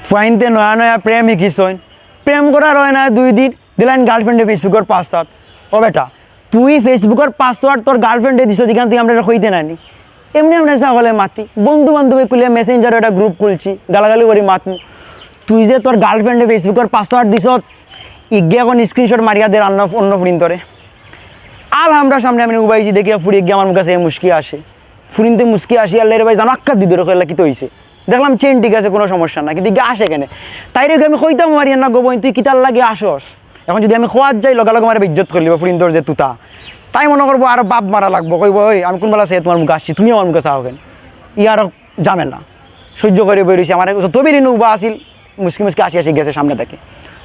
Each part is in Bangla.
ফাইনতে নয়া নয়া প্রেম শিকিছইন প্রেম করার হয় না 2 দিন দিলাইন গার্লফ্রেন্ডে ফেসবুকের পাসওয়ার্ড ও বেটা তুই ফেসবুকের পাসওয়ার্ড তোর গার্লফ্রেন্ডে দিছ দিকান তুই আমরা হইতে নানি এমনি আমরা সকলে মাতি বন্ধু বান্ধবী খুলে মেসেঞ্জারে একটা গ্রুপ খুলছি গালাগালি করি মাতমু তুই যে তোর গার্লফ্রেন্ডে ফেসবুকের পাসওয়ার্ড দিছ ইগে এখন স্ক্রিনশট মারিয়া দে অন্য ফ্রিন্তরে আর আমরা সামনে আমি উবাইছি দেখিয়া ফুড়ি গিয়ে আমার কাছে মুস্কি আসে ফুরিনতে মুস্কি আসি আল্লাহ রে ভাই জানো আক্কা দিদি রেখে কি তো হয়েছে দেখলাম চেন ঠিক আছে কোনো সমস্যা না কিন্তু আসে কেন তাই রেখে আমি কইতাম মারি না গোবইন তুই কিতার লাগে আসস এখন যদি আমি খোয়াত যাই লগালগ আমার ইজ্জত করলিব ফুরিন্তর যে তুতা তাই মনে করবো আরো বাপ মারা লাগবো কইব ওই আমি কোনবেলা সে তোমার মুখে আসছি তুমি আমার মুখে চাও কেন ই আরো ঝামেলা সহ্য করে বেরিয়েছি আমার তবে রিনু বা আসিল মুসকি মুসকি আসি গেছে সামনে থেকে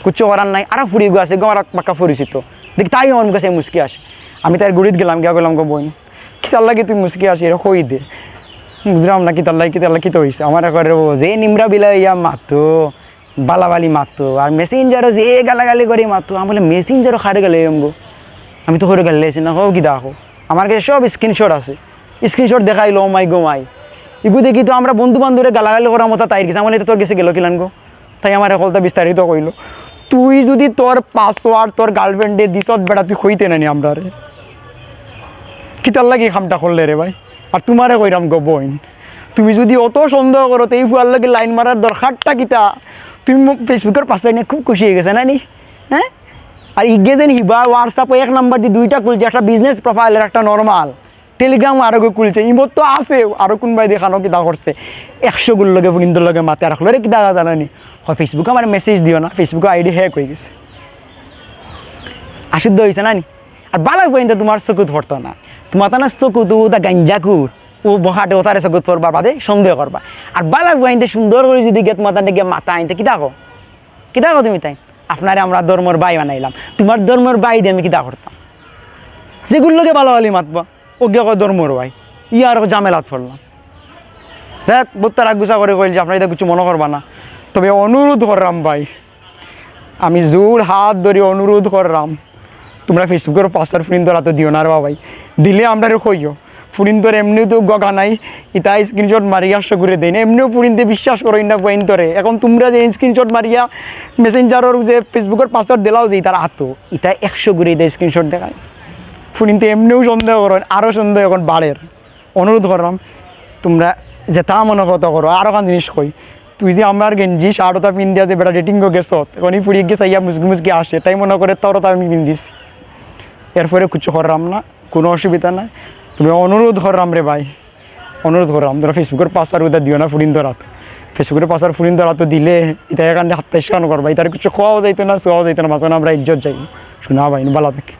কুচ্ছ করার নাই আরো ফুরি গো আছে গো আমার পাক্কা পরিচিত দেখি তাই আমার মুখে সে মুসকি আসে আমি তার গুড়িত গেলাম গিয়া গেলাম গো বোন কিতার লাগে তুই মুসকি আসি এরা কই দে বুঝলাম না কিতার লাগে কি তো হয়েছে আমার একবার যে নিমরা বিলা ইয়া মাতো বালাবালি মাতো আর মেসেঞ্জারও যে গালাগালি করি মাতো আমি বলে মেসেঞ্জারও খারে গেলে আমগো আমি তো করে গেলেছি না হোক কি দেখো আমার কাছে সব স্ক্রিনশট আছে স্ক্রিনশট দেখাইলো মাই গো মাই ইগু দেখি তো আমরা বন্ধু বান্ধবরে গালাগালি করার মতো তাই গেছে আমার এটা তোর কাছে গেল কিলান গো তাই আমার কলটা বিস্তারিত কইলো তুই যদি তোর পাসওয়ার্ড তোর গার্লফ্রেন্ডে দিছত বেটা তুই কইতে নানি আমরা রে কিতার লাগে খামটা করলে রে ভাই আর তোমারে কইরাম গো বোন তুমি যদি অত সন্দেহ করো তো এই ফুয়ার লাগে লাইন মারার দরকারটা কিতা তুমি ফেসবুকের পাসওয়ার্ড নিয়ে খুব খুশি হয়ে গেছে না নি হ্যাঁ আর ইগে যেন হিবা হোয়াটসঅ্যাপে 1 নাম্বার দিয়ে 2টা খুলছে একটা বিজনেস প্রোফাইলের একটা নর্মাল টেলিগ্রাম আরো খুলছে ইমত তো আছে আরো কোনবাই দেখানো কিতা করছে 100 গুলো লগে ফিন্দর লগে মাতে রাখলো রে কিতা জানানি হয় ফেসবুকে আমার মেসেজ দিও না ফেসবুকে আইডি হ্যাক হয়ে গেছে আশুদ্ধ হয়েছে না নি আর বালা পর্যন্ত তোমার চকুত পড়তো না তোমার তো না চকুত ওটা গাঞ্জাকুর ও বহাটে ওতারে চকুত পড়বার বাদে সন্দেহ করবা আর বালা পর্যন্ত সুন্দর করে যদি গে তোমার তান্তে গিয়ে মাথা আনতে কিতা কো তুমি তাই আপনারে আমরা ধর্মর বাই বানাইলাম তোমার ধর্মর বাই দিয়ে আমি কিতা করতাম যেগুলোকে ভালো ভালো মাতবা ও গিয়ে কয় ধর্মর ভাই ইয়ার ঝামেলাত পড়লাম দেখ বহুত রাগ গুছা করে কইল যে আপনার এটা কিছু মনে করবা না তবে অনুরোধ করলাম ভাই আমি জোর হাত ধরে অনুরোধ করলাম তোমরা ফেসবুকের পাসওয়ার্ড ফুরিন্তর হাতে দিও না রে ভাই দিলে আমরা কইও ফুরিন্তর এমনিও তো গগা নাই ইতা স্ক্রিনশট মারিয়া করে দেয় না এমনিও ফুরিনতে বিশ্বাস করো না পয়েন্টরে এখন তোমরা যে স্ক্রিনশট মারিয়া মেসেঞ্জারের যে ফেসবুকের পাসওয়ার্ড দিলাও যে তার হাতো এটা 100 করে দেয় স্ক্রিনশট দেখায় ফুরিনতে এমনিও সন্দেহ করো আরও সন্দেহ এখন বাড়ের অনুরোধ করলাম তোমরা যে তা মনে কত করো আরও কান জিনিস কই তুই যে আমার গেঞ্জি শার্টটা পিন্দিয়া যে বেটা ডেটিংও গেছত এখন ফুরিয়ে গেছে ইয়া মুসকি আসে তাই মনে করে তোর তা আমি পিন্দিছি এরপরে কিছু করলাম না কোনো অসুবিধা নাই তুমি অনুরোধ করলাম রে ভাই অনুরোধ করলাম তোরা ফেসবুকের পাসওয়ার্ড ওটা দিও না ফুরিন্তর হাত ফেসবুকের পাসওয়ার্ড ফুরিন্তর হাত দিলে এটা এখানে হাতটা স্ক্যান করবা এটা কিছু খাওয়াও যাইতো না শোয়াও যাইতো না মাঝখানে আমরা ইজ্জত যাই শোনা ভাই ভালো থাকে।